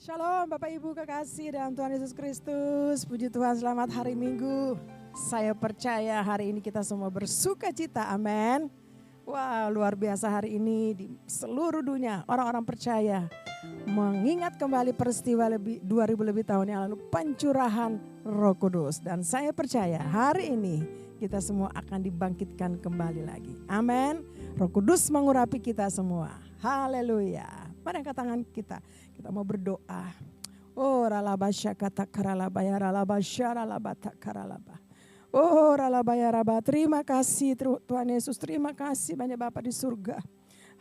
Shalom Bapak Ibu kekasih dalam Tuhan Yesus Kristus. Puji Tuhan, selamat hari Minggu. Saya percaya hari ini kita semua bersuka cita, amin. Wah, luar biasa hari ini di seluruh dunia orang-orang percaya mengingat kembali peristiwa 2000 lebih tahun yang lalu, pencurahan Roh Kudus. Dan saya percaya hari ini kita semua akan dibangkitkan kembali lagi, amin. Roh Kudus mengurapi kita semua, haleluya. Mari angkat tangan kita mau berdoa. Oh ralabasya kata karalabaya ralabasya ralabata karalaba. Oh ralabaya raba, terima kasih Tuhan Yesus, terima kasih banyak Bapa di surga.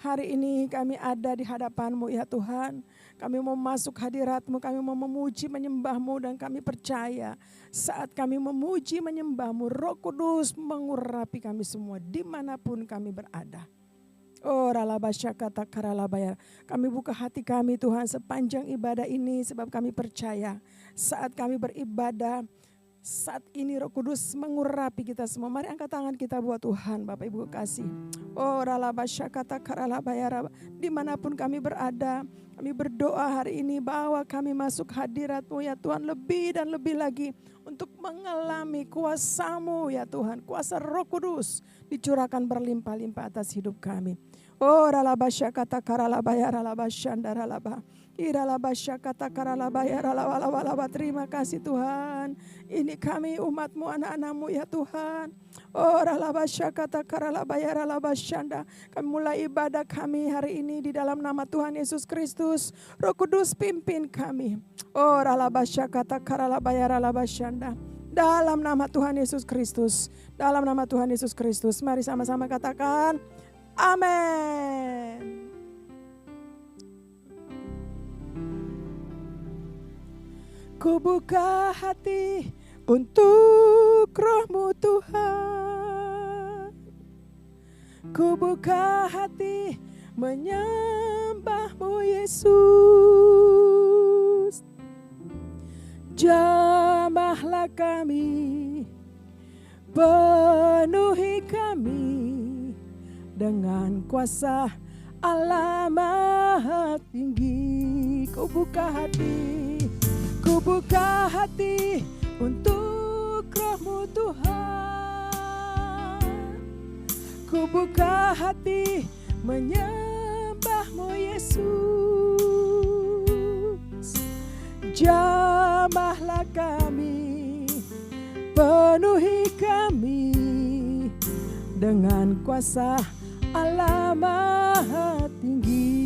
Hari ini kami ada di hadapan-Mu ya Tuhan. Kami mau masuk hadirat-Mu, kami mau memuji menyembah-Mu, dan kami percaya saat kami memuji menyembah-Mu, Roh Kudus mengurapi kami semua dimanapun kami berada. Oh ralabasya kata karalabaya. Kami buka hati kami Tuhan sepanjang ibadah ini, sebab kami percaya saat kami beribadah, saat ini Roh Kudus mengurapi kita semua. Mari angkat tangan kita buat Tuhan Bapak Ibu kasih. Oh ralabasya kata karalabaya. Dimanapun kami berada, kami berdoa hari ini bahwa kami masuk hadirat-Mu ya Tuhan, lebih dan lebih lagi untuk mengalami kuasa-Mu ya Tuhan. Kuasa Roh Kudus dicurahkan berlimpah-limpah atas hidup kami. Oh ralabasya kata karalabaya ralabasyanda ralaba. Iralabasya kata karalabaya ralawalawalaba. Terima kasih Tuhan. Ini kami umat-Mu, anak-anak-Mu ya Tuhan. Oh ralabasya kata karalabaya ralabasyanda. Kami mulai ibadah kami hari ini di dalam nama Tuhan Yesus Kristus. Roh Kudus pimpin kami. Oh ralabasya kata karalabaya ralabasyanda. Dalam nama Tuhan Yesus Kristus. Dalam nama Tuhan Yesus Kristus. Mari sama-sama katakan amin. Ku buka hati untuk Roh-Mu Tuhan. Ku buka hati menyembah-Mu Yesus. Jamahlah kami, penuhi kami dengan kuasa Allah Maha Tinggi. Ku buka hati untuk Roh-Mu Tuhan. Ku buka hati menyembah-Mu Yesus. Jamahlah kami, penuhi kami dengan kuasa Allah Maha Tinggi.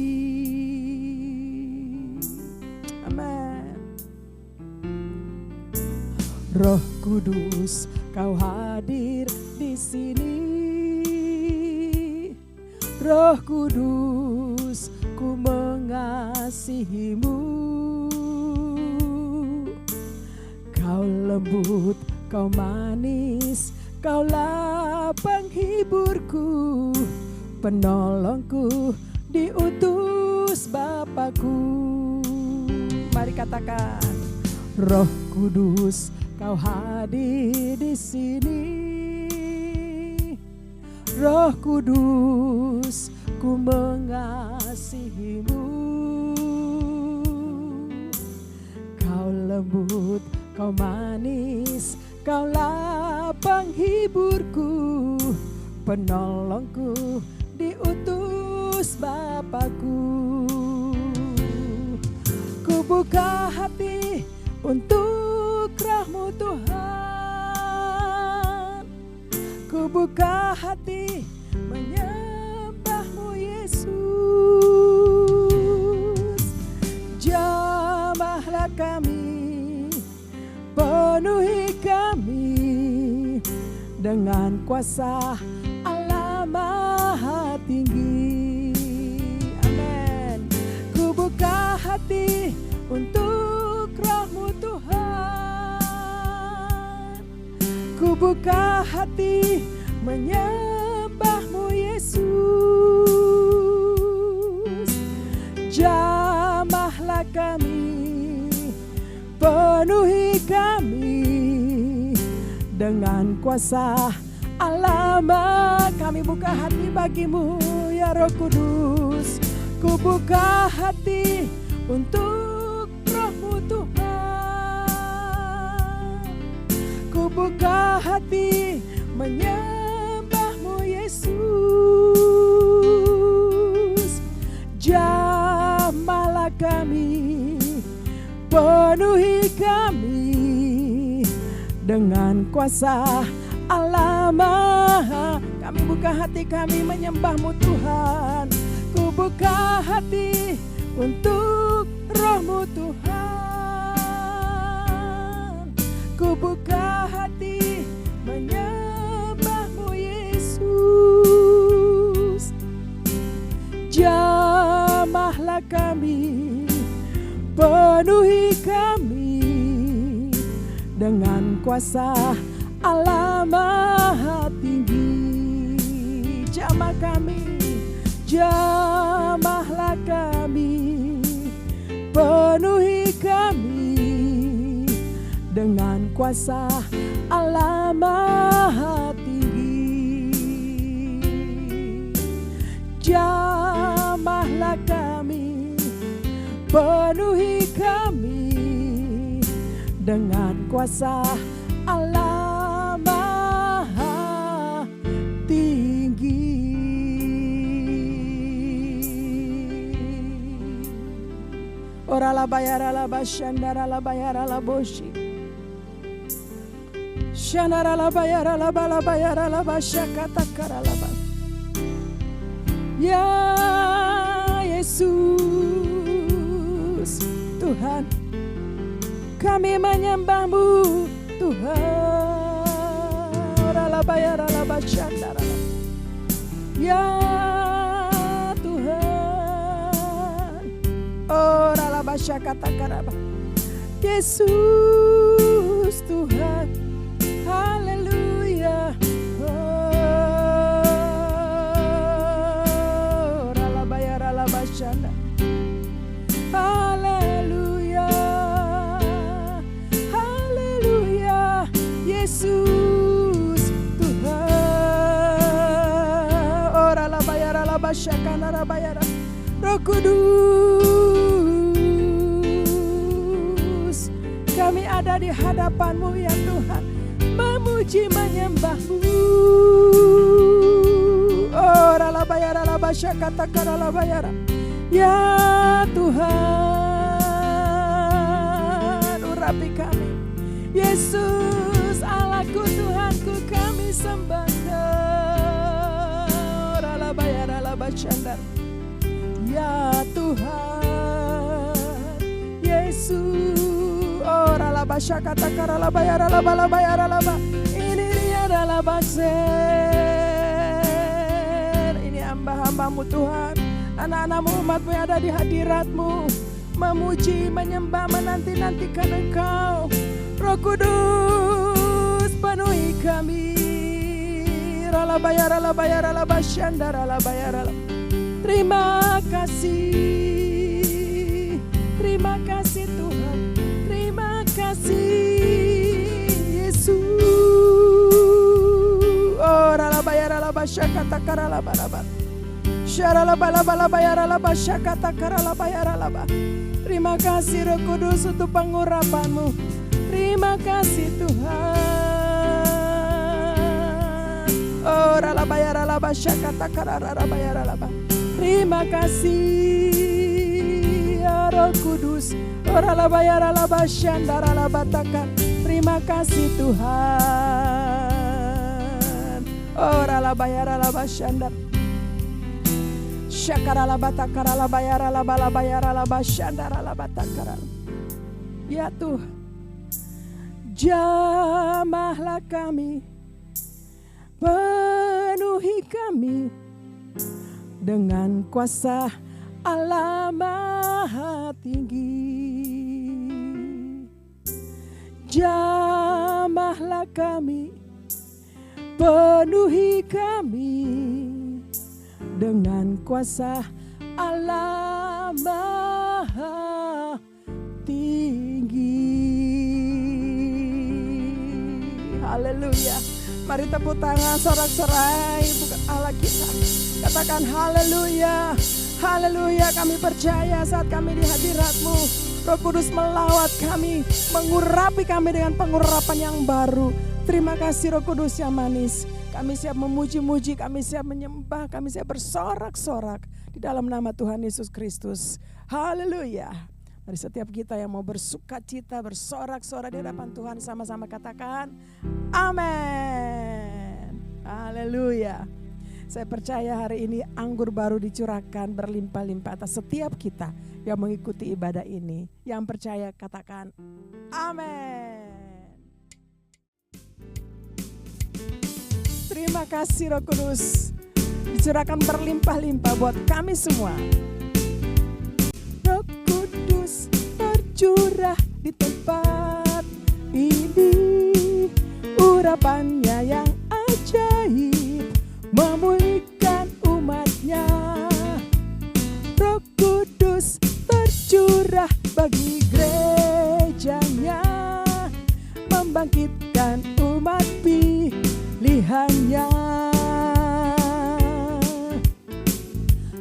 Amin. Roh Kudus, Kau hadir di sini. Roh Kudus, ku mengasihi-Mu. Kau lembut, Kau manis, Kaulah penghiburku, penolongku, diutus Bapakku. Mari katakan, Roh Kudus, Kau hadir di sini. Roh Kudus, ku mengasihi-Mu. Kau lembut, Kau manis, Kaulah penghiburku, penolongku, diutus Bapakku. Ku buka hati untuk Roh-Mu Tuhan. Ku buka hati menyembah-Mu Yesus. Jamahlah kami, penuhi kami dengan kuasa Allah Maha Tinggi. Amin. Ku buka hati untuk Roh-Mu Tuhan. Ku buka hati menyembah-Mu Yesus. Jamahlah kami, penuhi kami dengan kuasa Allah. Kami buka hati bagi-Mu ya Roh Kudus. Ku buka hati untuk hati menyembah-Mu Yesus. Jamahlah kami, penuhi kami dengan kuasa Allah Maha. Kami buka hati kami menyembah-Mu Tuhan. Ku buka hati untuk Roh-Mu Tuhan. Ku buka hati menyembah-Mu Yesus. Jamahlah kami, penuhi kami dengan kuasa Allah Maha Tinggi. Jamah kami, jamahlah kami, penuhi kami dengan kuasa Allah Maha Tinggi. Jamahlah kami, penuhi kami dengan kuasa Allah Maha Tinggi. Ora la bayara la bashandara la bayara la boshi. Shanara la bayara la bala bayara la bashakata karala ba. Ya Yesus Tuhan, kami menyembah-Mu Tuhan. Ora la bayara la bashandara la. Ya Tuhan, ora la bashakata karaba. Yesus Tuhan, haleluya. Ora la bayara la bashanda. Haleluya, haleluya. Yesus Tuhan. Ora la bayara la bashakana la bayara. Roh Kudus, kami ada di hadapan-Mu ya Tuhan, memuji menyembah-Mu. Ora la bayara la bashakata kara la bayara. Ya Tuhan, urapi kami. Yesus Allahku, Tuhanku, kami sembah Kau. Ora la bayara la bashandar. Ya Tuhan, Yesus. Ora la bashakata kara la bayara la bala bayara la ba. Ini dia adalah bakser. Ini hamba-hamba-Mu Tuhan, anak-anak-Mu, umat-Mu yang ada di hadirat-Mu, memuji, menyembah, menanti-nantikan Engkau. Roh Kudus, penuhi kami. Rala bayara la bayara la bashandara la bayara la. Terima kasih Tuhan, terima kasih Yesus. Ora la bayara la bashakata kara la baraba. Syara la bala bala bayara la bashakata kara la bayara la ba. Terima kasih Roh Kudus untuk pengurapan-Mu. Terima kasih Tuhan. Ora la bayara la bashakata kara la bayara la ba. Terima kasih ya Roh Kudus. Ora la bayara la bashandara la batakan. Terima kasih Tuhan. Ora la bayara la bashandar. Syakara la batakara la bayara la bala bayara la bashandara la batakara. Ya Tuhan, jamahlah kami, penuhi kami dengan kuasa Allah Maha Tinggi. Jamahlah kami, penuhi kami dengan kuasa Allah Maha Tinggi. Haleluya. Mari tepuk tangan sorak-sorai bukan Allah kita. Katakan haleluya. Haleluya, kami percaya saat kami di hadirat-Mu, Roh Kudus melawat kami, mengurapi kami dengan pengurapan yang baru. Terima kasih Roh Kudus yang manis. Kami siap memuji-muji, kami siap menyembah, kami siap bersorak-sorak di dalam nama Tuhan Yesus Kristus. Haleluya. Mari setiap kita yang mau bersuka cita, bersorak-sorak di hadapan Tuhan, sama-sama katakan amin. Haleluya. Saya percaya hari ini anggur baru dicurahkan berlimpah-limpah atas setiap kita yang mengikuti ibadah ini. Yang percaya katakan amin. Terima kasih Roh Kudus, dicurahkan berlimpah-limpah buat kami semua. Roh Kudus tercurah di tempat ini, urapannya yang ajaib memulihkan umatnya. Roh Kudus tercurah bagi gerejanya, membangkitkan umat pilihannya.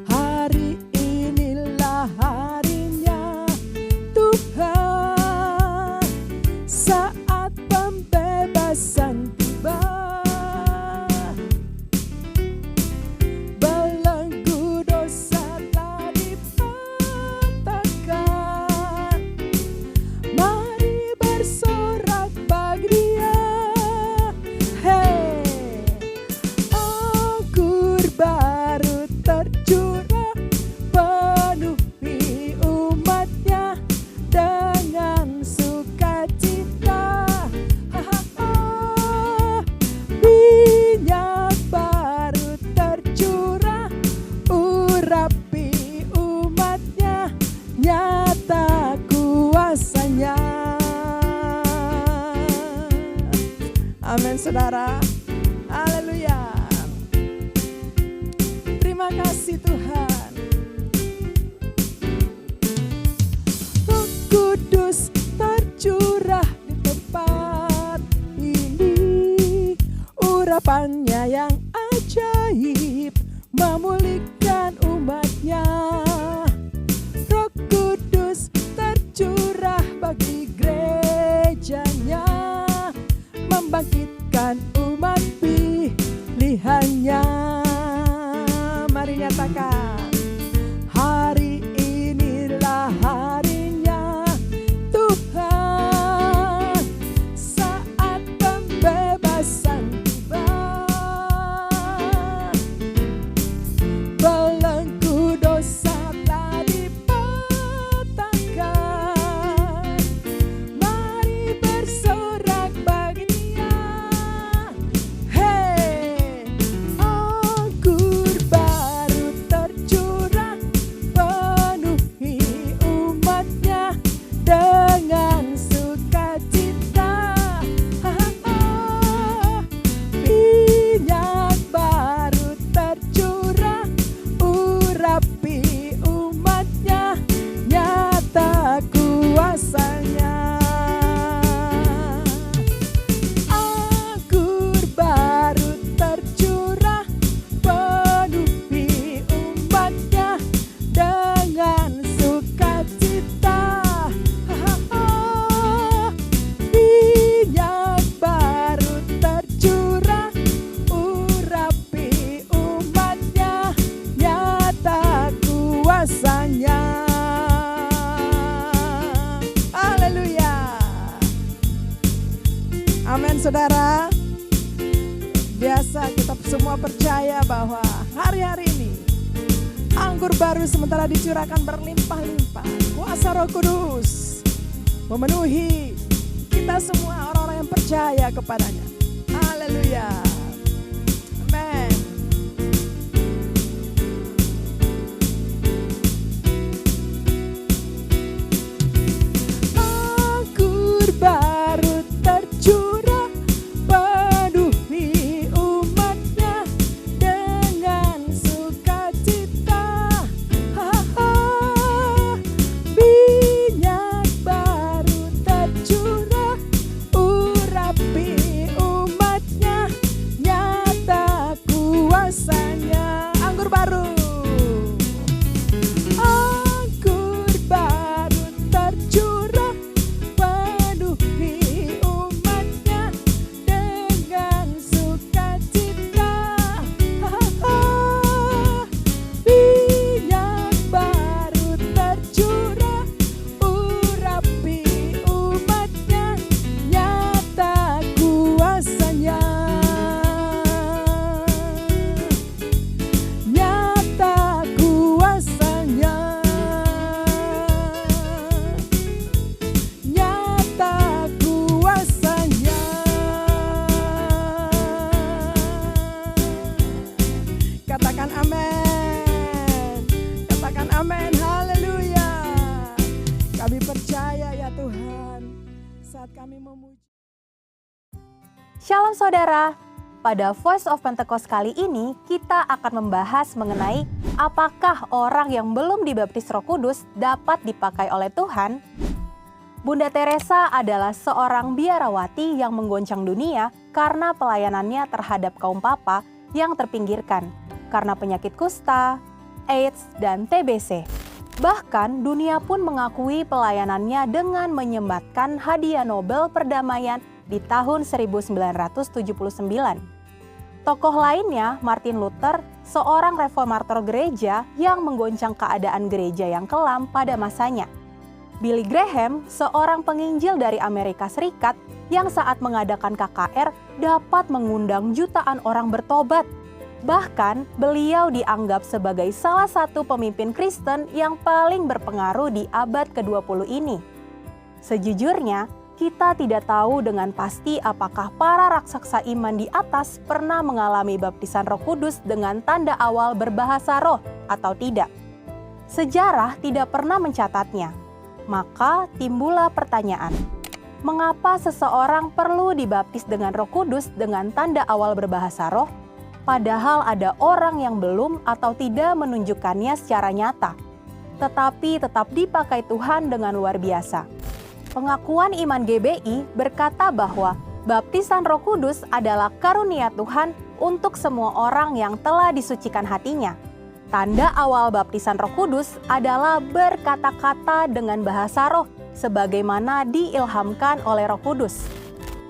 Hari inilah harinya Tuhan, saat pembebasan tiba. Belenggu dosa telah dipatahkan, mari bersorak bagi Dia. Hey, anggur baru tercurah, penuhi umatnya dengan sukacita. Minyak baru tercurah, urapi umatnya, nyata kuasanya. Amin saudara. Haleluya. Terima kasih Tuhan. Roh Kudus tercurah di tempat ini, urapannya yang ajaib memulihkan umatnya. Roh Kudus tercurah bagi gerejanya, membangkitkan umat pilihannya. Mari nyatakan, hari inilah harinya Tuhan, saat pembebasan tiba. Belenggu dosa telah dipatahkan, mari bersorak bagi Dia. Hey, anggur baru tercurah, penuhi umatnya dengan sukacita. Minyak baru tercurah, urapi umatnya, nyata kuasanya. Anggur baru tercurah, penuhi umatnya dengan sukacita. Minyak baru tercurah, urapi umatnya, nyata kuasanya. Haleluya. Amin saudara. Biasa kita semua percaya bahwa hari-hari ini anggur baru sementara dicurahkan berlimpah-limpah. Kuasa Roh Kudus memenuhi kita semua orang-orang yang percaya kepadanya. Haleluya. Amin. Anggur baru tercurah, penuhi umatnya dengan sukacita. Minyak baru tercurah, urapi umatnya saat kami memuji. Shalom saudara, pada Voice of Pentecost kali ini kita akan membahas mengenai apakah orang yang belum dibaptis Roh Kudus dapat dipakai oleh Tuhan. Bunda Teresa adalah seorang biarawati yang menggoncang dunia karena pelayanannya terhadap kaum papa yang terpinggirkan karena penyakit kusta, AIDS, dan TBC. Bahkan dunia pun mengakui pelayanannya dengan menyembatkan hadiah Nobel Perdamaian di tahun 1979. Tokoh lainnya, Martin Luther, seorang reformator gereja yang menggoncang keadaan gereja yang kelam pada masanya. Billy Graham, seorang penginjil dari Amerika Serikat yang saat mengadakan KKR dapat mengundang jutaan orang bertobat. Bahkan beliau dianggap sebagai salah satu pemimpin Kristen yang paling berpengaruh di abad ke-20 ini. Sejujurnya, kita tidak tahu dengan pasti apakah para raksasa iman di atas pernah mengalami baptisan Roh Kudus dengan tanda awal berbahasa roh atau tidak. Sejarah tidak pernah mencatatnya. Maka timbullah pertanyaan, mengapa seseorang perlu dibaptis dengan Roh Kudus dengan tanda awal berbahasa roh, padahal ada orang yang belum atau tidak menunjukkannya secara nyata, tetapi tetap dipakai Tuhan dengan luar biasa. Pengakuan Iman GBI berkata bahwa baptisan Roh Kudus adalah karunia Tuhan untuk semua orang yang telah disucikan hatinya. Tanda awal baptisan Roh Kudus adalah berkata-kata dengan bahasa roh, sebagaimana diilhamkan oleh Roh Kudus.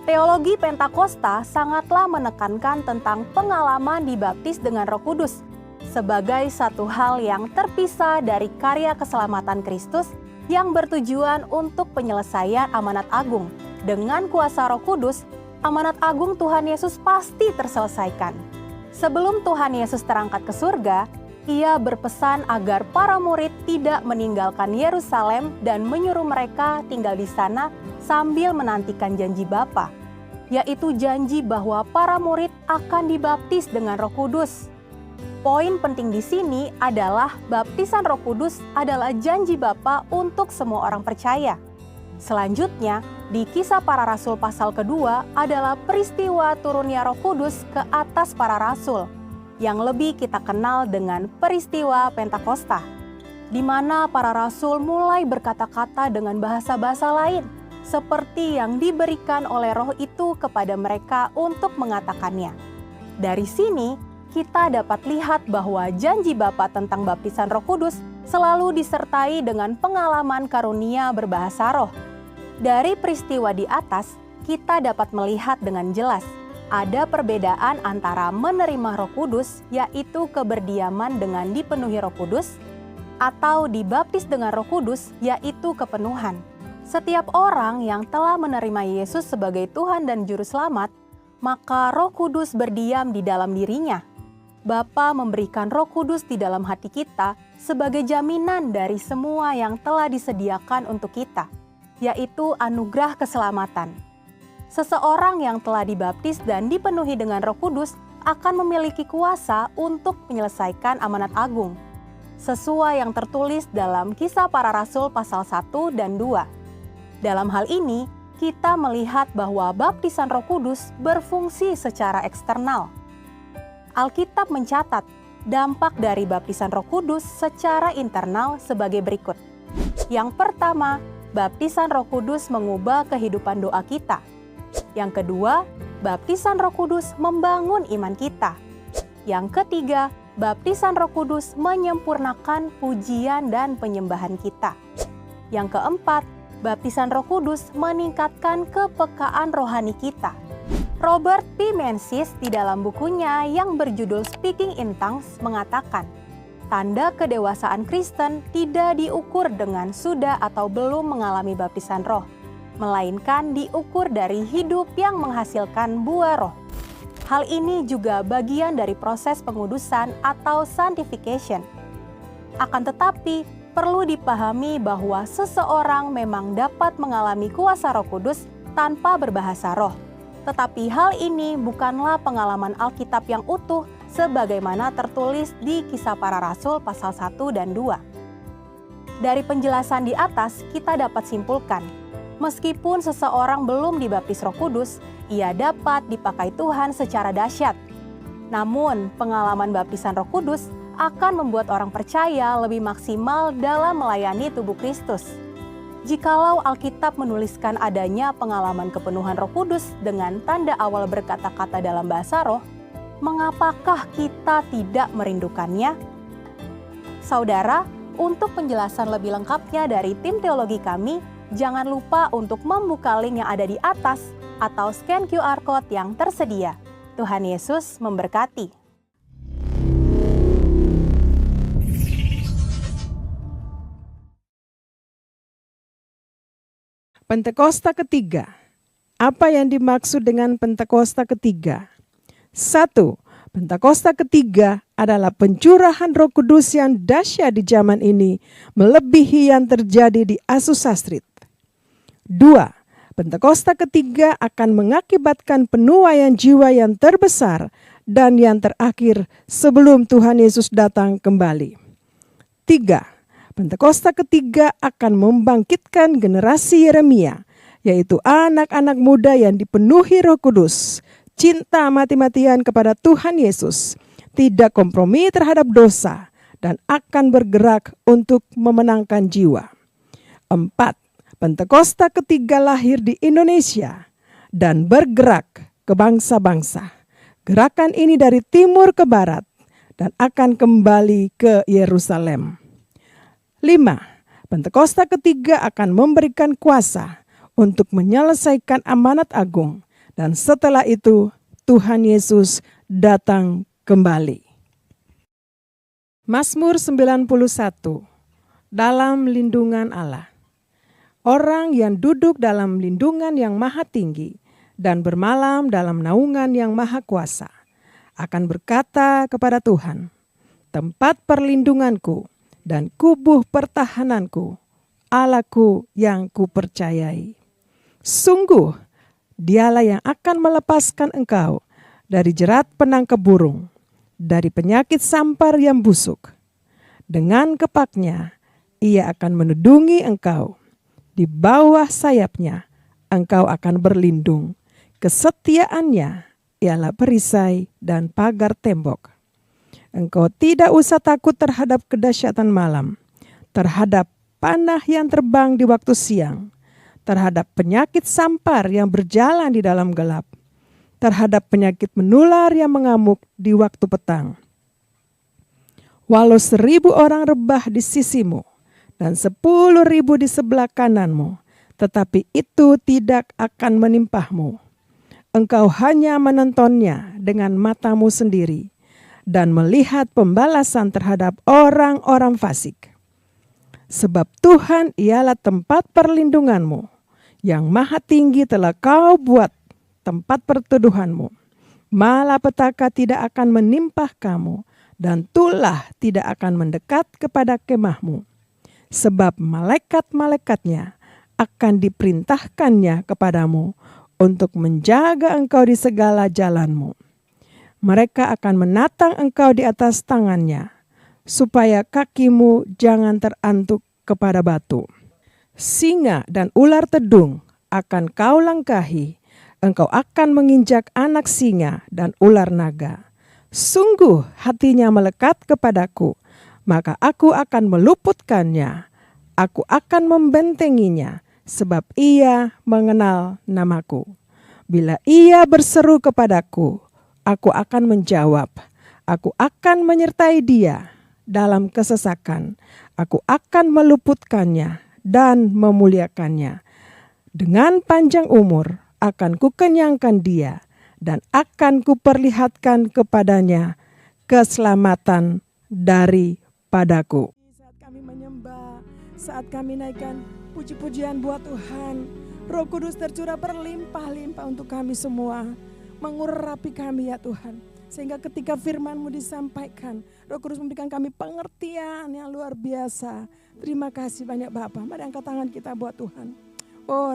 Teologi Pentakosta sangatlah menekankan tentang pengalaman dibaptis dengan Roh Kudus sebagai satu hal yang terpisah dari karya keselamatan Kristus yang bertujuan untuk penyelesaian amanat agung. Dengan kuasa Roh Kudus, amanat agung Tuhan Yesus pasti terselesaikan. Sebelum Tuhan Yesus terangkat ke surga, Ia berpesan agar para murid tidak meninggalkan Yerusalem dan menyuruh mereka tinggal di sana sambil menantikan janji Bapa, yaitu janji bahwa para murid akan dibaptis dengan Roh Kudus. Poin penting di sini adalah baptisan Roh Kudus adalah janji Bapa untuk semua orang percaya. Selanjutnya, di Kisah Para Rasul pasal kedua adalah peristiwa turunnya Roh Kudus ke atas para rasul, yang lebih kita kenal dengan peristiwa Pentakosta, di mana para rasul mulai berkata-kata dengan bahasa-bahasa lain, seperti yang diberikan oleh Roh itu kepada mereka untuk mengatakannya. Dari sini, kita dapat lihat bahwa janji Bapa tentang baptisan Roh Kudus selalu disertai dengan pengalaman karunia berbahasa roh. Dari peristiwa di atas, kita dapat melihat dengan jelas ada perbedaan antara menerima Roh Kudus, yaitu keberdiaman dengan dipenuhi Roh Kudus, atau dibaptis dengan Roh Kudus, yaitu kepenuhan. Setiap orang yang telah menerima Yesus sebagai Tuhan dan Juru Selamat, maka Roh Kudus berdiam di dalam dirinya. Bapa memberikan Roh Kudus di dalam hati kita sebagai jaminan dari semua yang telah disediakan untuk kita, yaitu anugerah keselamatan. Seseorang yang telah dibaptis dan dipenuhi dengan Roh Kudus akan memiliki kuasa untuk menyelesaikan amanat agung, sesuai yang tertulis dalam Kisah Para Rasul pasal 1 dan 2. Dalam hal ini, kita melihat bahwa baptisan Roh Kudus berfungsi secara eksternal. Alkitab mencatat dampak dari baptisan Roh Kudus secara internal sebagai berikut. Yang pertama, baptisan Roh Kudus mengubah kehidupan doa kita. Yang kedua, baptisan Roh Kudus membangun iman kita. Yang ketiga, baptisan Roh Kudus menyempurnakan pujian dan penyembahan kita. Yang keempat, baptisan Roh Kudus meningkatkan kepekaan rohani kita. Robert P. Menzies di dalam bukunya yang berjudul Speaking in Tongues mengatakan, tanda kedewasaan Kristen tidak diukur dengan sudah atau belum mengalami baptisan roh, melainkan diukur dari hidup yang menghasilkan buah roh. Hal ini juga bagian dari proses pengudusan atau sanctification. Akan tetapi, perlu dipahami bahwa seseorang memang dapat mengalami kuasa Roh Kudus tanpa berbahasa roh. Tetapi hal ini bukanlah pengalaman Alkitab yang utuh sebagaimana tertulis di Kisah Para Rasul pasal 1 dan 2. Dari penjelasan di atas kita dapat simpulkan Meskipun seseorang belum dibaptis Roh Kudus, ia dapat dipakai Tuhan secara dahsyat. Namun, pengalaman baptisan Roh Kudus akan membuat orang percaya lebih maksimal dalam melayani tubuh Kristus. Jikalau Alkitab menuliskan adanya pengalaman kepenuhan Roh Kudus dengan tanda awal berkata-kata dalam bahasa roh, mengapakah kita tidak merindukannya? Saudara, untuk penjelasan lebih lengkapnya dari tim teologi kami, jangan lupa untuk membuka link yang ada di atas atau scan QR Code yang tersedia. Tuhan Yesus memberkati. Pentakosta ketiga. Apa yang dimaksud dengan Pentakosta ketiga? 1. Pentakosta ketiga adalah pencurahan Roh Kudus yang dahsyat di zaman ini, melebihi yang terjadi di Azusa Street. 2. Pentakosta ketiga akan mengakibatkan penuaian jiwa yang terbesar dan yang terakhir sebelum Tuhan Yesus datang kembali. 3. Pentakosta ketiga akan membangkitkan generasi Yeremia, yaitu anak-anak muda yang dipenuhi Roh Kudus, cinta mati-matian kepada Tuhan Yesus, tidak kompromi terhadap dosa, dan akan bergerak untuk memenangkan jiwa. 4. Pentakosta ketiga lahir di Indonesia dan bergerak ke bangsa-bangsa. Gerakan ini dari timur ke barat dan akan kembali ke Yerusalem. 5. Pentakosta ketiga akan memberikan kuasa untuk menyelesaikan amanat agung, dan setelah itu Tuhan Yesus datang kembali. Mazmur 91. Dalam lindungan Allah. Orang yang duduk dalam lindungan yang maha tinggi dan bermalam dalam naungan yang maha kuasa akan berkata kepada Tuhan, tempat perlindunganku dan kubuh pertahananku, Allahku yang kupercayai. Sungguh, dialah yang akan melepaskan engkau dari jerat penangkap burung, dari penyakit sampar yang busuk. Dengan kepaknya, ia akan menudungi engkau. Di bawah sayapnya, engkau akan berlindung. Kesetiaannya ialah perisai dan pagar tembok. Engkau tidak usah takut terhadap kedahsyatan malam, terhadap panah yang terbang di waktu siang, terhadap penyakit sampar yang berjalan di dalam gelap, terhadap penyakit menular yang mengamuk di waktu petang. Walau 1.000 orang rebah di sisimu dan 10.000 di sebelah kananmu, tetapi itu tidak akan menimpahmu. Engkau hanya menontonnya dengan matamu sendiri dan melihat pembalasan terhadap orang-orang fasik. Sebab Tuhan ialah tempat perlindunganmu, yang maha tinggi telah kau buat tempat perteduhanmu. Malapetaka tidak akan menimpa kamu, dan tulah tidak akan mendekat kepada kemahmu. Sebab malaikat-malaikatnya akan diperintahkannya kepadamu untuk menjaga engkau di segala jalanmu. Mereka akan menatang engkau di atas tangannya, supaya kakimu jangan terantuk kepada batu. Singa dan ular tedung akan kau langkahi, engkau akan menginjak anak singa dan ular naga. Sungguh hatinya melekat kepadaku, maka aku akan meluputkannya, aku akan membentenginya, sebab ia mengenal namaku. Bila ia berseru kepadaku, aku akan menjawab, aku akan menyertai dia dalam kesesakan, aku akan meluputkannya dan memuliakannya. Dengan panjang umur akan kukenyangkan dia dan akan kuperlihatkan kepadanya keselamatan daripadaku. Saat kami menyembah, saat kami naikkan puji-pujian buat Tuhan, Roh Kudus tercurah berlimpah-limpah untuk kami semua. Mengurapi kami ya Tuhan, sehingga ketika firman-Mu disampaikan, Roh Kudus memberikan kami pengertian yang luar biasa. Terima kasih banyak Bapa. Mari angkat tangan kita buat Tuhan. Oh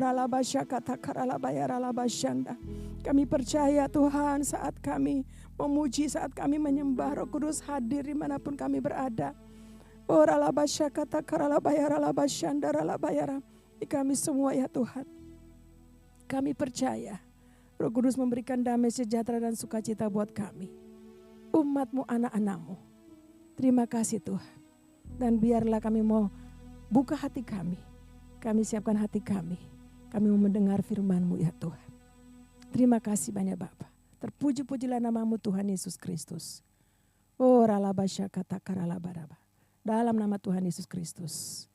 kami percaya Tuhan, saat kami memuji, saat kami menyembah, Roh Kudus hadir dimanapun kami berada. Oh kami semua ya Tuhan. Kami percaya Roh Kudus memberikan damai sejahtera dan sukacita buat kami. Umat-Mu, anak-anak-Mu. Terima kasih Tuhan. Dan biarlah kami mau buka hati kami. Kami siapkan hati kami. Kami mau mendengar firman-Mu ya Tuhan. Terima kasih banyak Bapa. Terpuji-pujilah nama-Mu Tuhan Yesus Kristus. Oh ralabasya kata karalabaraba. Dalam nama Tuhan Yesus Kristus.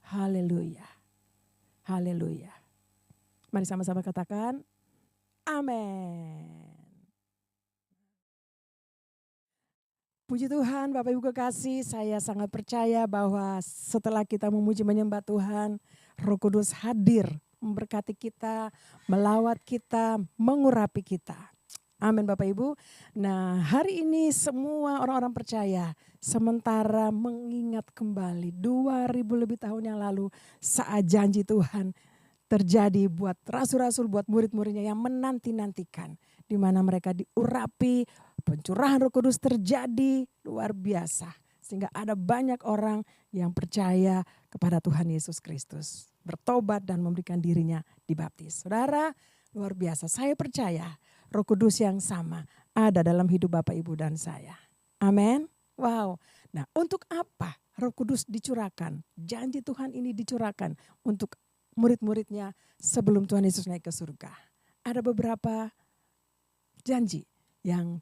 Haleluya. Haleluya. Mari sama-sama katakan amin. Puji Tuhan, Bapak Ibu kekasih, saya sangat percaya bahwa setelah kita memuji menyembah Tuhan, Roh Kudus hadir memberkati kita, melawat kita, mengurapi kita. Amin Bapak Ibu. Nah hari ini semua orang-orang percaya sementara mengingat kembali 2000 lebih tahun yang lalu saat janji Tuhan terjadi buat rasul-rasul, buat murid-muridnya yang menanti-nantikan. Di mana mereka diurapi, pencurahan Roh Kudus terjadi luar biasa. Sehingga ada banyak orang yang percaya kepada Tuhan Yesus Kristus. Bertobat dan memberikan dirinya dibaptis. Saudara, luar biasa. Saya percaya Roh Kudus yang sama ada dalam hidup Bapak, Ibu, dan saya. Amin. Wow. Nah untuk apa Roh Kudus dicurahkan? Janji Tuhan ini dicurahkan untuk murid-muridnya sebelum Tuhan Yesus naik ke surga. Ada beberapa janji yang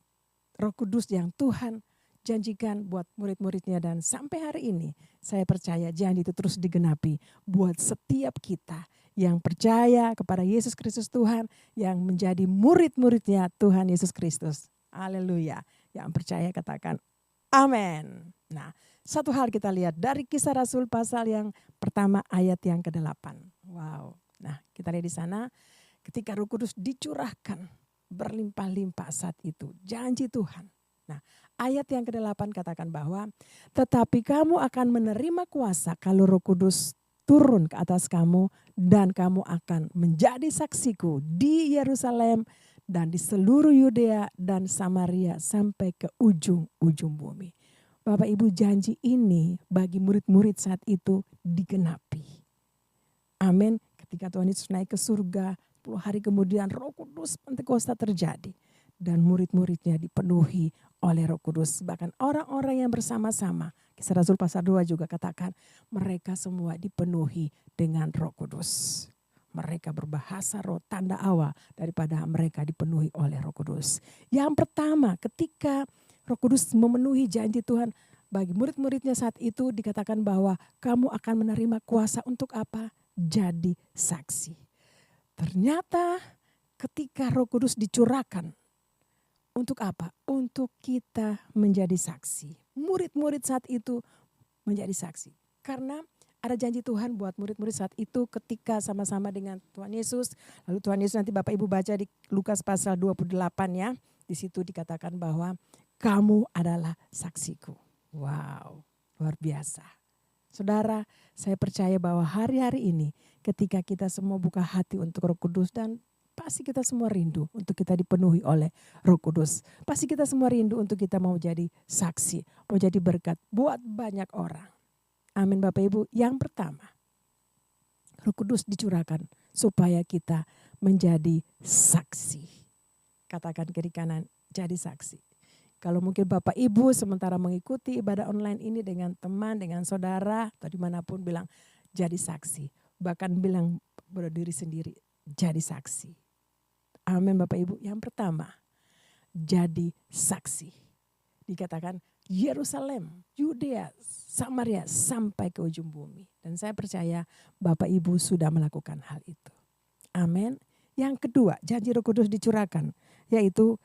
Roh Kudus yang Tuhan janjikan buat murid-muridnya dan sampai hari ini saya percaya janji itu terus digenapi buat setiap kita yang percaya kepada Yesus Kristus Tuhan, yang menjadi murid-muridnya Tuhan Yesus Kristus. Haleluya. Yang percaya katakan amin. Nah, satu hal kita lihat dari Kisah Rasul pasal yang pertama ayat yang ke-8. Wow. Nah, kita lihat di sana ketika Roh Kudus dicurahkan berlimpah-limpah saat itu. Janji Tuhan. Nah, ayat yang ke-8 katakan bahwa tetapi kamu akan menerima kuasa kalau Roh Kudus turun ke atas kamu dan kamu akan menjadi saksiku di Yerusalem dan di seluruh Yudea dan Samaria sampai ke ujung-ujung bumi. Bapak Ibu, janji ini bagi murid-murid saat itu digenapi. Amin. Ketika Tuhan Yesus naik ke surga, 10 hari kemudian Roh Kudus Pentakosta terjadi. Dan murid-muridnya dipenuhi oleh Roh Kudus. Bahkan orang-orang yang bersama-sama, Kisah Rasul pasal 2 juga katakan, mereka semua dipenuhi dengan Roh Kudus. Mereka berbahasa roh, tanda awal daripada mereka dipenuhi oleh Roh Kudus. Yang pertama, ketika Roh Kudus memenuhi janji Tuhan bagi murid-muridnya saat itu dikatakan bahwa kamu akan menerima kuasa untuk apa? Jadi saksi. Ternyata ketika Roh Kudus dicurahkan, untuk apa? Untuk kita menjadi saksi. Murid-murid saat itu menjadi saksi. Karena ada janji Tuhan buat murid-murid saat itu ketika sama-sama dengan Tuhan Yesus. Lalu Tuhan Yesus nanti Bapak Ibu baca di Lukas pasal 28 ya. Di situ dikatakan bahwa kamu adalah saksiku. Wow, luar biasa. Saudara, saya percaya bahwa hari-hari ini ketika kita semua buka hati untuk Roh Kudus dan pasti kita semua rindu untuk kita dipenuhi oleh Roh Kudus. Pasti kita semua rindu untuk kita mau jadi saksi, mau jadi berkat buat banyak orang. Amin Bapak Ibu. Yang pertama, Roh Kudus dicurahkan supaya kita menjadi saksi. Katakan kiri kanan, jadi saksi. Kalau mungkin Bapak Ibu sementara mengikuti ibadah online ini dengan teman, dengan saudara atau dimanapun bilang jadi saksi. Bahkan bilang berdiri sendiri jadi saksi. Amin Bapak Ibu. Yang pertama jadi saksi. Dikatakan Yerusalem, Yudea, Samaria sampai ke ujung bumi. Dan saya percaya Bapak Ibu sudah melakukan hal itu. Amin. Yang kedua janji Roh Kudus dicurahkan yaitu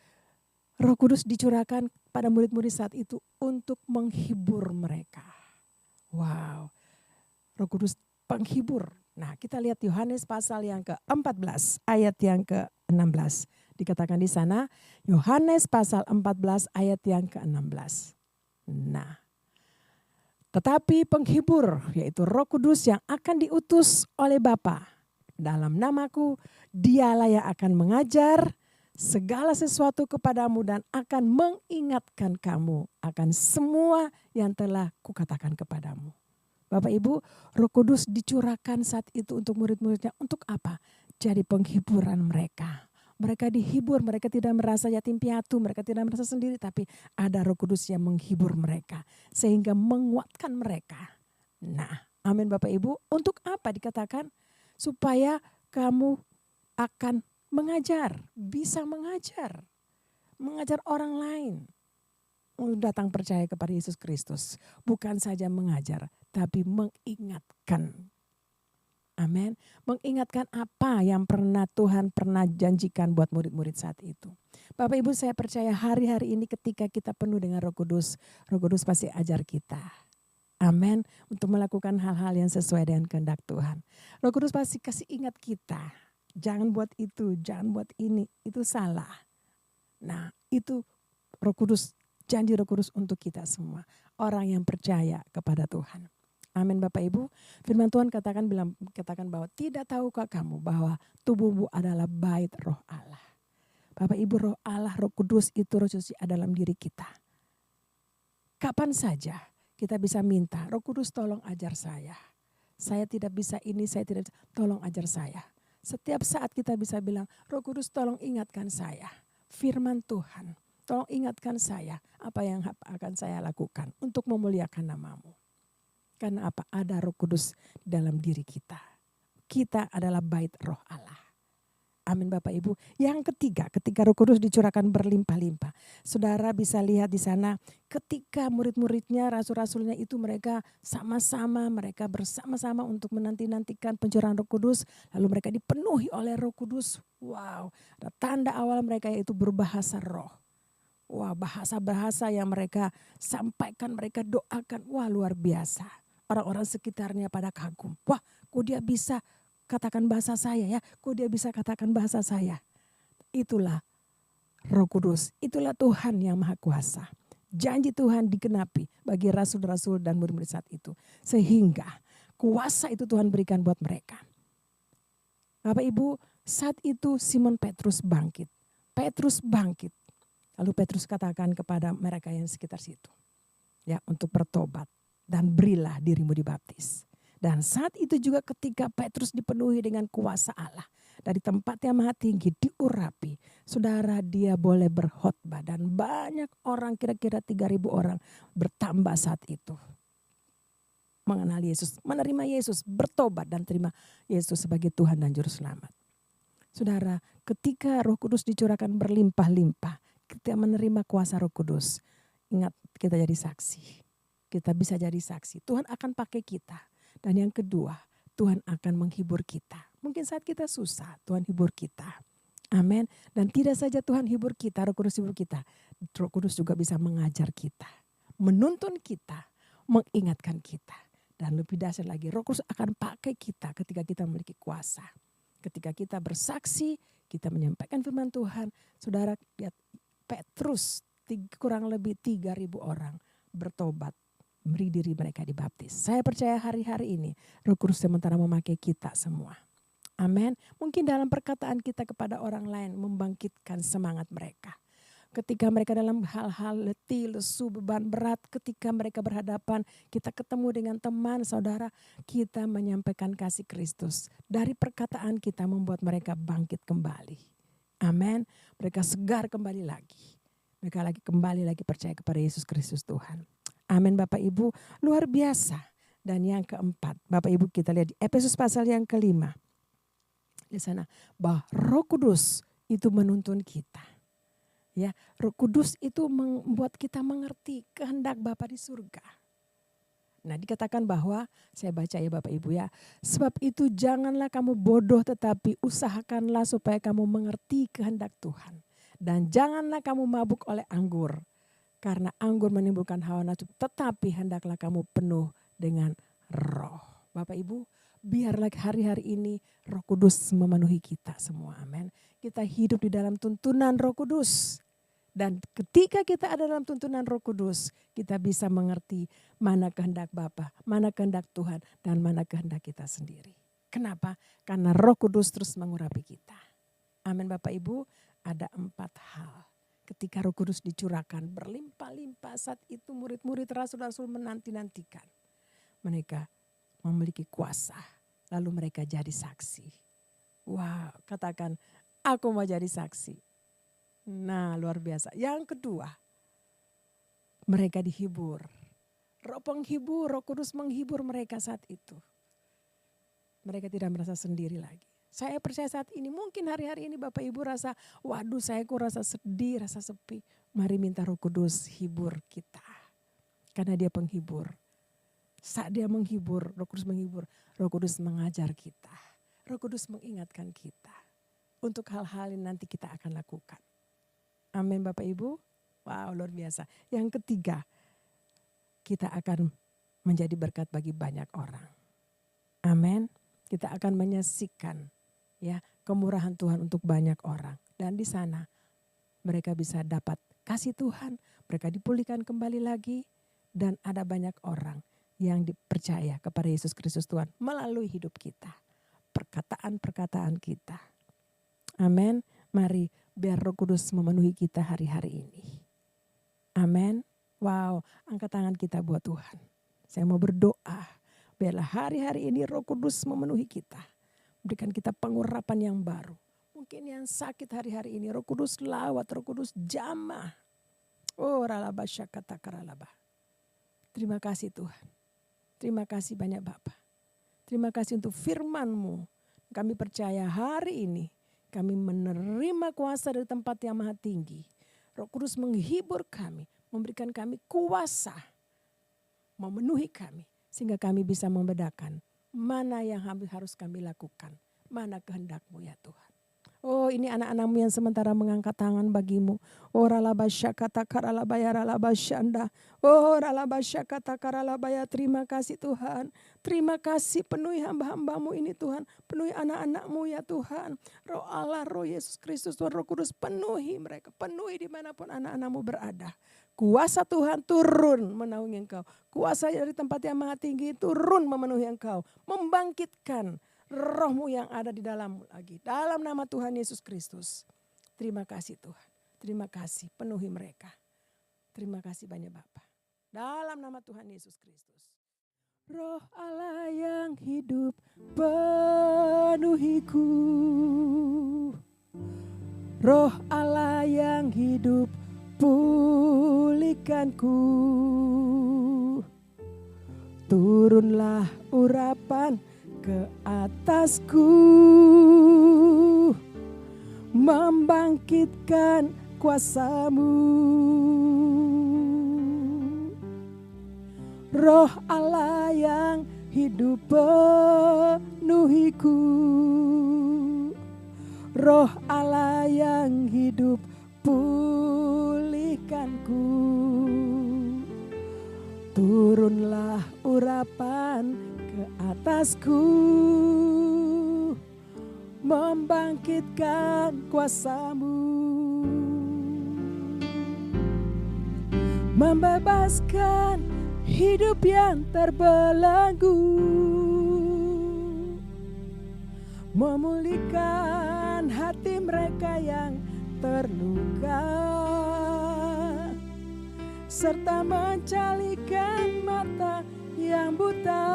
Roh Kudus dicurahkan pada murid-murid saat itu untuk menghibur mereka. Wow, Roh Kudus penghibur. Nah kita lihat Yohanes pasal yang ke-14 ayat yang ke-16. Dikatakan di sana Yohanes pasal 14 ayat yang ke-16. Nah, tetapi penghibur yaitu Roh Kudus yang akan diutus oleh Bapa dalam namaku, dialah yang akan mengajar segala sesuatu kepadamu dan akan mengingatkan kamu akan semua yang telah kukatakan kepadamu. Bapak Ibu, Roh Kudus dicurahkan saat itu untuk murid-muridnya. Untuk apa? Jadi penghiburan mereka. Mereka dihibur, mereka tidak merasa yatim piatu, mereka tidak merasa sendiri. Tapi ada Roh Kudus yang menghibur mereka. Sehingga menguatkan mereka. Nah, amin Bapak Ibu. Untuk apa dikatakan? Supaya kamu akan mengajar, bisa mengajar. Mengajar orang lain. Datang percaya kepada Yesus Kristus. Bukan saja mengajar, tapi mengingatkan. Amin. Mengingatkan apa yang Tuhan pernah janjikan buat murid-murid saat itu. Bapak Ibu, saya percaya hari-hari ini ketika kita penuh dengan Roh Kudus pasti ajar kita. Amin. Untuk melakukan hal-hal yang sesuai dengan kehendak Tuhan. Roh Kudus pasti kasih ingat kita. Jangan buat itu, jangan buat ini. Itu salah. Nah, itu Roh Kudus, janji Roh Kudus untuk kita semua. Orang yang percaya kepada Tuhan. Amin Bapak Ibu. Firman Tuhan katakan bahwa tidak tahukah kamu bahwa tubuhmu adalah bait Roh Allah. Bapak Ibu, Roh Allah, Roh Kudus itu Roh Suci ada dalam diri kita. Kapan saja kita bisa minta, Roh Kudus tolong ajar saya. Saya tidak bisa ini, saya tidak bisa, tolong ajar saya. Setiap saat kita bisa bilang, Roh Kudus tolong ingatkan saya. Firman Tuhan, tolong ingatkan saya apa yang akan saya lakukan untuk memuliakan namamu. Karena apa? Ada Roh Kudus di dalam diri kita. Kita adalah bait Roh Allah. Amin Bapak Ibu. Yang ketiga, ketika Roh Kudus dicurahkan berlimpah-limpah. Saudara bisa lihat di sana ketika murid-muridnya, rasul-rasulnya itu mereka mereka bersama-sama untuk menanti-nantikan pencurahan Roh Kudus. Lalu mereka dipenuhi oleh Roh Kudus. Wow, ada tanda awal mereka yaitu berbahasa roh. Wah, bahasa-bahasa yang mereka sampaikan, mereka doakan. Wah, luar biasa. Orang-orang sekitarnya pada kagum. Wah, kok dia bisa katakan bahasa saya ya, kok dia bisa katakan bahasa saya. Itulah Roh Kudus, itulah Tuhan yang Maha Kuasa. Janji Tuhan digenapi bagi rasul-rasul dan murid-murid saat itu. Sehingga kuasa itu Tuhan berikan buat mereka. Bapak Ibu, saat itu Simon Petrus bangkit. Lalu Petrus katakan kepada mereka yang sekitar situ. Ya, untuk bertobat dan berilah dirimu dibaptis. Dan saat itu juga ketika Petrus dipenuhi dengan kuasa Allah. Dari tempat yang maha tinggi diurapi. Saudara, dia boleh berkhotbah. Dan banyak orang, kira-kira 3.000 orang bertambah saat itu. Mengenal Yesus, menerima Yesus, bertobat dan terima Yesus sebagai Tuhan dan Juru Selamat. Saudara, ketika Roh Kudus dicurahkan berlimpah-limpah. Kita menerima kuasa Roh Kudus. Ingat, kita jadi saksi. Kita bisa jadi saksi. Tuhan akan pakai kita. Dan yang kedua, Tuhan akan menghibur kita. Mungkin saat kita susah, Tuhan hibur kita. Amin. Dan tidak saja Tuhan hibur kita, Roh Kudus hibur kita. Roh Kudus juga bisa mengajar kita. Menuntun kita, mengingatkan kita. Dan lebih dahsyat lagi, Roh Kudus akan pakai kita ketika kita memiliki kuasa. Ketika kita bersaksi, kita menyampaikan firman Tuhan. Saudara, lihat Petrus, kurang lebih 3.000 orang bertobat. Beri diri mereka dibaptis. Saya percaya hari-hari ini Roh Kudus sementara memakai kita semua. Amin. Mungkin dalam perkataan kita kepada orang lain membangkitkan semangat mereka. Ketika mereka dalam hal-hal letih, lesu, beban berat, ketika mereka berhadapan, kita ketemu dengan teman, saudara, kita menyampaikan kasih Kristus. Dari perkataan kita membuat mereka bangkit kembali. Amin. Mereka segar kembali lagi. Mereka kembali lagi percaya kepada Yesus Kristus Tuhan. Amin Bapak Ibu, luar biasa. Dan yang keempat, Bapak Ibu kita lihat di Efesus pasal yang kelima. Di sana, bahwa Roh Kudus itu menuntun kita. Ya, Roh Kudus itu membuat kita mengerti kehendak Bapa di surga. Nah, dikatakan bahwa, saya baca ya Bapak Ibu ya. Sebab itu janganlah kamu bodoh tetapi usahakanlah supaya kamu mengerti kehendak Tuhan. Dan janganlah kamu mabuk oleh anggur. Karena anggur menimbulkan hawa nafsu, tetapi hendaklah kamu penuh dengan roh. Bapak Ibu, biarlah hari-hari ini Roh Kudus memenuhi kita semua. Amin. Kita hidup di dalam tuntunan Roh Kudus. Dan ketika kita ada dalam tuntunan Roh Kudus, kita bisa mengerti mana kehendak Bapa, mana kehendak Tuhan, dan mana kehendak kita sendiri. Kenapa? Karena Roh Kudus terus mengurapi kita. Amin Bapak Ibu, ada 4 hal. Ketika Roh Kudus dicurahkan berlimpah-limpah, saat itu murid-murid rasul-rasul menanti-nantikan. Mereka memiliki kuasa. Lalu mereka jadi saksi. Wow, katakan aku mau jadi saksi. Nah, luar biasa. Yang kedua, mereka dihibur. Roh penghibur, Roh Kudus menghibur mereka saat itu. Mereka tidak merasa sendiri lagi. Saya percaya saat ini, mungkin hari-hari ini Bapak Ibu rasa, waduh saya kok rasa sedih, rasa sepi. Mari minta Roh Kudus hibur kita. Karena dia penghibur. Saat dia menghibur, Roh Kudus menghibur, Roh Kudus mengajar kita. Roh Kudus mengingatkan kita untuk hal-hal yang nanti kita akan lakukan. Amin Bapak Ibu. Wow, luar biasa. Yang ketiga, kita akan menjadi berkat bagi banyak orang. Amin. Kita akan menyaksikan ya kemurahan Tuhan untuk banyak orang. Dan di sana mereka bisa dapat kasih Tuhan, mereka dipulihkan kembali lagi, dan ada banyak orang yang dipercaya kepada Yesus Kristus Tuhan melalui hidup kita. Perkataan-perkataan kita. Amin. Mari biar Roh Kudus memenuhi kita hari-hari ini. Amin. Wow, angkat tangan kita buat Tuhan. Saya mau berdoa. Biarlah hari-hari ini Roh Kudus memenuhi kita. Berikan kita pengurapan yang baru. Mungkin yang sakit hari-hari ini Roh Kudus lawat, Roh Kudus jamah. Oh, ralaba syakata karalaba. Terima kasih Tuhan. Terima kasih banyak Bapa. Terima kasih untuk firman-Mu. Kami percaya hari ini kami menerima kuasa dari tempat yang maha tinggi. Roh Kudus menghibur kami, memberikan kami kuasa, memenuhi kami. Sehingga kami bisa membedakan mana yang harus kami lakukan, mana kehendak-Mu ya Tuhan. Oh, ini anak-anak-Mu yang sementara mengangkat tangan bagimu. Oh, ralabasya kata karalabaya ralabasyanda. Oh, ralabasya kata karalabaya. Terima kasih Tuhan. Terima kasih penuhi hamba-hamba-Mu ini Tuhan. Penuhi anak-anak-Mu ya Tuhan. Roh Allah, Roh Yesus Kristus, Tuhan Roh Kudus penuhi mereka. Penuhi dimanapun anak-anak-Mu berada. Kuasa Tuhan turun menaungi engkau. Kuasa dari tempat yang maha tinggi turun memenuhi engkau. Membangkitkan Roh-Mu yang ada di dalammu lagi. Dalam nama Tuhan Yesus Kristus. Terima kasih Tuhan. Terima kasih penuhi mereka. Terima kasih banyak Bapa. Dalam nama Tuhan Yesus Kristus. Roh Allah yang hidup penuhiku. Roh Allah yang hidup pulihkanku. Turunlah urapan ke atasku, membangkitkan kuasa-Mu. Roh Allah yang hidup penuhiku. Roh Allah yang hidup pulihkanku. Turunlah urapan ke atasku, membangkitkan kuasa-Mu. Membebaskan hidup yang terbelenggu, memulihkan hati mereka yang terluka, serta mencalikan mata yang buta.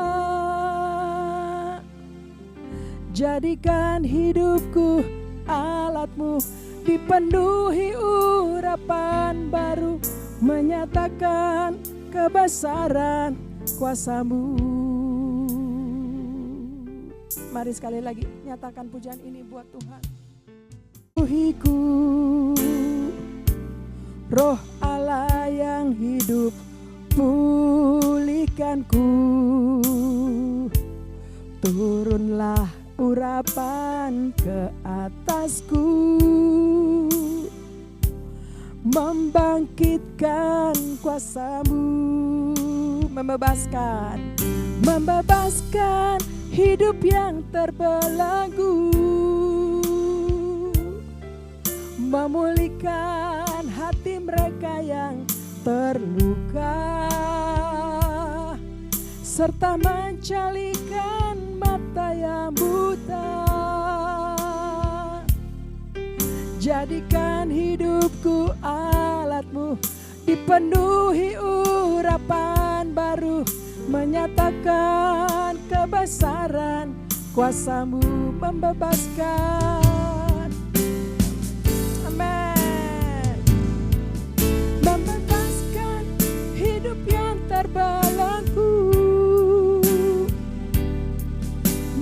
Jadikan hidupku alat-Mu, dipenuhi urapan baru, menyatakan kebesaran kuasa-Mu. Mari sekali lagi nyatakan pujian ini buat Tuhan. Tuhiku, Roh Allah yang hidup pulihkanku. Turunlah urapan ke atasku, membangkitkan kuasa-Mu. Membebaskan hidup yang terbelenggu, memulihkan hati mereka yang terluka, serta mencalikan mata yang buta. Jadikan hidupku alat-Mu, dipenuhi urapan baru, menyatakan kebesaran kuasa-Mu membebaskan. Amin. Membebaskan hidup yang terbelenggu,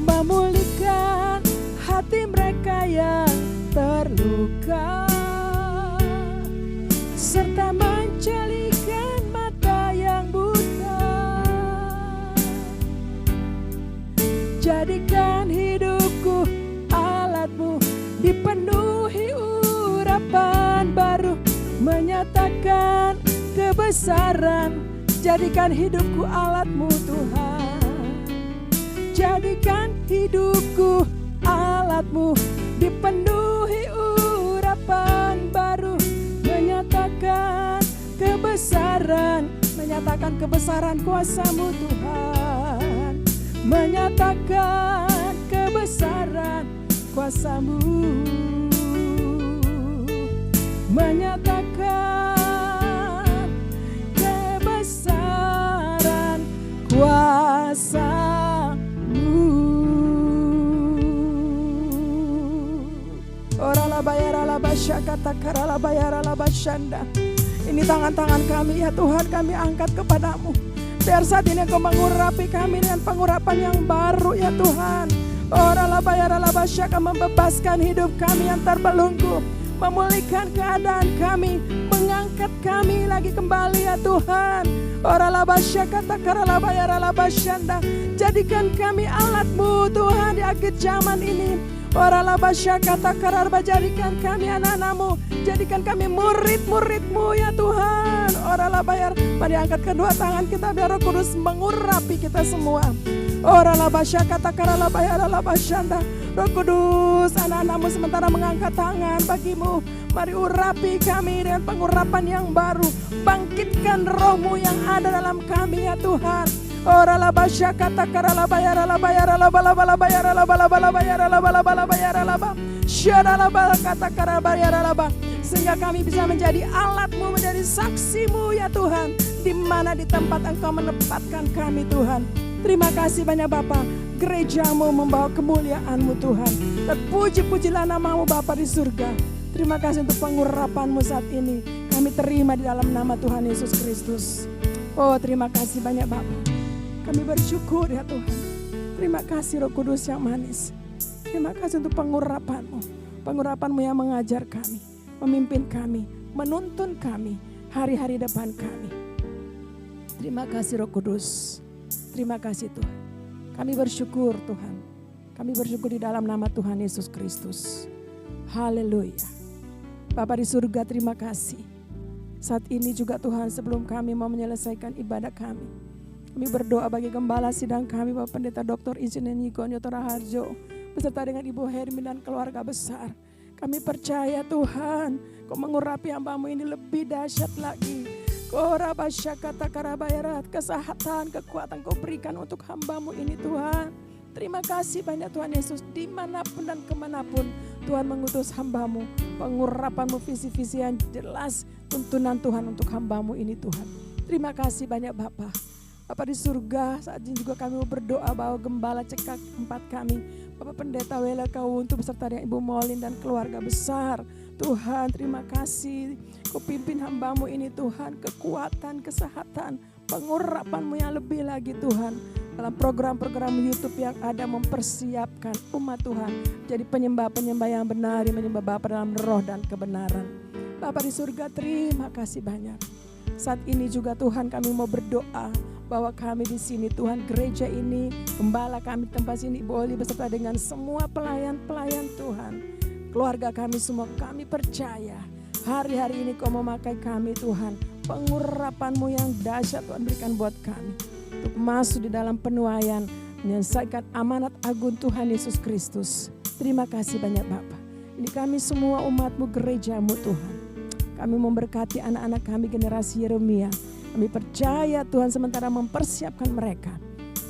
memulihkan hati mereka yang terluka, serta menjelikan mata yang buta. Jadikan hidupku alat-Mu, dipenuhi urapan baru, menyatakan kebesaran. Jadikan hidupku alat-Mu Tuhan. Jadikan hidupku alat-Mu, dipenuhi urapan baru, menyatakan kebesaran. Menyatakan kebesaran kuasa-Mu Tuhan. Menyatakan kebesaran kuasa-Mu. Menyatakan kebesaran kuasa-Mu. Orala bayara basya kata karala bayara basyanda. Ini tangan-tangan kami ya Tuhan, kami angkat kepadamu. Biar saat ini Engkau mengurapi kami dengan pengurapan yang baru ya Tuhan. Orala bayara basya, membebaskan hidup kami yang terbelenggu, memulihkan keadaan kami, mengangkat kami lagi kembali ya Tuhan. Orala basya kata karala bayara basyanda. Jadikan kami alat-Mu Tuhan di akhir zaman ini. Orala basya kata kararba, jadikan kami anak-anak-Mu, jadikan kami murid-murid-Mu ya Tuhan. Orala bayar, mari angkat kedua tangan kita biar Roh Kudus mengurapi kita semua. Orala basya kata karala bayara basyanda. Roh Kudus, anak-anak-Mu sementara mengangkat tangan bagimu, mari urapi kami dengan pengurapan yang baru. Bangkitkan Roh-Mu yang ada dalam kami ya Tuhan. Orala basya kata karala bayara bayara bala bayara bala bayara bala bayara laba. Syarala bala kata karala bayara laba. Sehingga kami bisa menjadi alat-Mu, menjadi saksi-Mu ya Tuhan, di mana di tempat Engkau menempatkan kami Tuhan. Terima kasih banyak Bapa. Gereja-Mu membawa kemuliaan-Mu Tuhan. Terpuji-pujilah nama-Mu Bapa di surga. Terima kasih untuk pengurapan-Mu saat ini. Kami terima di dalam nama Tuhan Yesus Kristus. Oh, terima kasih banyak Bapa. Kami bersyukur ya Tuhan. Terima kasih Roh Kudus yang manis. Terima kasih untuk pengurapan-Mu. Pengurapan-Mu yang mengajar kami, memimpin kami, menuntun kami hari-hari depan kami. Terima kasih Roh Kudus. Terima kasih Tuhan. Kami bersyukur Tuhan. Kami bersyukur di dalam nama Tuhan Yesus Kristus. Haleluya. Bapa di surga, terima kasih. Saat ini juga Tuhan, sebelum kami mau menyelesaikan ibadah kami berdoa bagi gembala sidang kami, Bapak Pendeta Dr. Insinyur Niko Nyoto Raharjo, beserta dengan Ibu Hermin dan keluarga besar. Kami percaya Tuhan, Kau mengurapi hamba-Mu ini lebih dahsyat lagi. Korabasya kata karabayara, kesehatan, kekuatan Kau berikan untuk hamba-Mu ini Tuhan. Terima kasih banyak Tuhan Yesus, dimanapun dan kemanapun Tuhan mengutus hamba-Mu, pengurapan-Mu, visi-visi yang jelas, tuntunan Tuhan untuk hamba-Mu ini Tuhan. Terima kasih banyak Bapa. Bapa di surga, saat ini juga kami mau berdoa bahwa gembala cekak 4 kami, Bapak Pendeta Wela Kau untuk beserta dengan Ibu Molin dan keluarga besar. Tuhan, terima kasih Kau pimpin hamba-Mu ini Tuhan, kekuatan, kesehatan, pengurapan-Mu yang lebih lagi Tuhan. Dalam program-program YouTube yang ada, mempersiapkan umat Tuhan jadi penyembah-penyembah yang benar, yang menyembah Bapa dalam roh dan kebenaran. Bapa di surga, terima kasih banyak. Saat ini juga Tuhan, kami mau berdoa bahwa kami di sini Tuhan, gereja ini, gembala kami tempat sini, Ibu Oli beserta dengan semua pelayan-pelayan Tuhan, keluarga kami semua, kami percaya hari-hari ini Kau memakai kami Tuhan. Pengurapan-Mu yang dahsyat Tuhan berikan buat kami untuk masuk di dalam penuaian, menyelesaikan amanat agung Tuhan Yesus Kristus. Terima kasih banyak Bapa. Ini kami semua umat-Mu, gereja-Mu Tuhan. Kami memberkati anak-anak kami generasi Yeremia. Kami percaya Tuhan sementara mempersiapkan mereka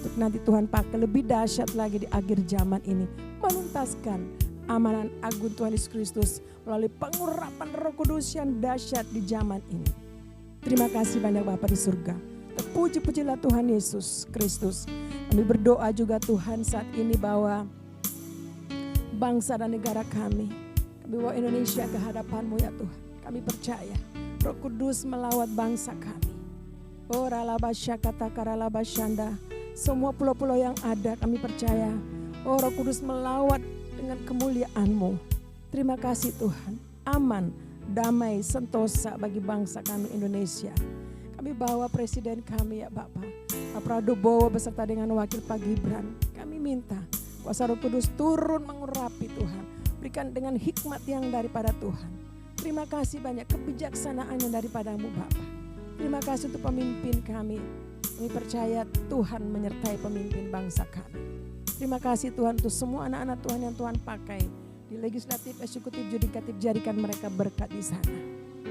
untuk nanti Tuhan pakai lebih dahsyat lagi di akhir zaman ini, menuntaskan amanat agung Tuhan Yesus Kristus melalui pengurapan Roh Kudus yang dahsyat di zaman ini. Terima kasih banyak Bapa di surga. Terpuji-pujilah Tuhan Yesus Kristus. Kami berdoa juga Tuhan saat ini bahwa bangsa dan negara kami bawa Indonesia ke hadapan-Mu ya Tuhan. Kami percaya Roh Kudus melawat bangsa kami. Oh ralabasya karalabasyanda. Semua pulau-pulau yang ada kami percaya. Oh Roh Kudus melawat dengan kemuliaan-Mu. Terima kasih Tuhan. Aman, damai, sentosa bagi bangsa kami Indonesia. Kami bawa presiden kami ya Bapak, Pak Prabowo beserta dengan wakil Pak Gibran. Kami minta kuasa Roh Kudus turun mengurapi Tuhan. Berikan dengan hikmat yang daripada Tuhan. Terima kasih banyak kebijaksanaan yang daripada-Mu Bapak. Terima kasih untuk pemimpin kami. Kami percaya Tuhan menyertai pemimpin bangsa kami. Terima kasih Tuhan untuk semua anak-anak Tuhan yang Tuhan pakai di legislatif, eksekutif, yudikatif, jadikan mereka berkat di sana.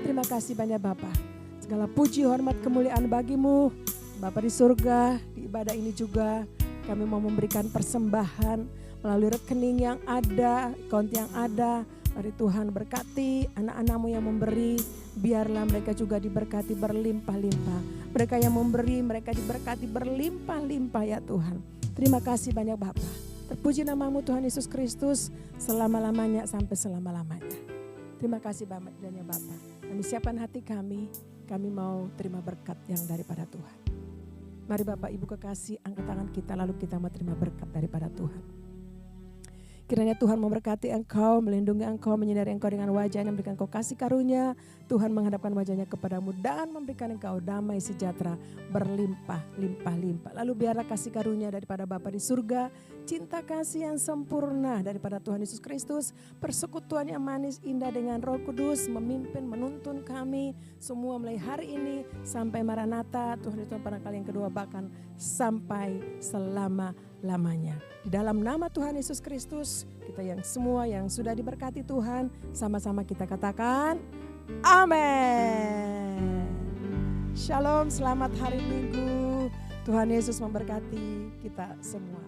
Terima kasih banyak Bapak. Segala puji, hormat, kemuliaan bagi-Mu. Bapa di surga, di ibadah ini juga kami mau memberikan persembahan melalui rekening yang ada, account yang ada. Mari Tuhan berkati anak-anak-Mu yang memberi, biarlah mereka juga diberkati berlimpah-limpah. Mereka yang memberi, mereka diberkati berlimpah-limpah ya Tuhan. Terima kasih banyak Bapa. Terpuji nama-Mu Tuhan Yesus Kristus selama-lamanya sampai selama-lamanya. Terima kasih banyak Bapa. Kami siapkan hati kami mau terima berkat yang daripada Tuhan. Mari Bapak Ibu kekasih, angkat tangan kita lalu kita mau terima berkat daripada Tuhan. Kiranya Tuhan memberkati engkau, melindungi engkau, menyinari engkau dengan wajah-Nya, memberikan engkau kasih karunia. Tuhan menghadapkan wajah-Nya kepadamu dan memberikan engkau damai sejahtera berlimpah-limpah. Lalu biarlah kasih karunia daripada Bapa di surga, cinta kasih yang sempurna daripada Tuhan Yesus Kristus, persekutuan yang manis indah dengan Roh Kudus memimpin, menuntun kami semua mulai hari ini sampai Maranatha, Tuhan itu pada kali yang kedua bahkan sampai selama-lamanya. Di dalam nama Tuhan Yesus Kristus, kita yang semua yang sudah diberkati Tuhan, sama-sama kita katakan amin. Shalom, selamat hari Minggu. Tuhan Yesus memberkati kita semua.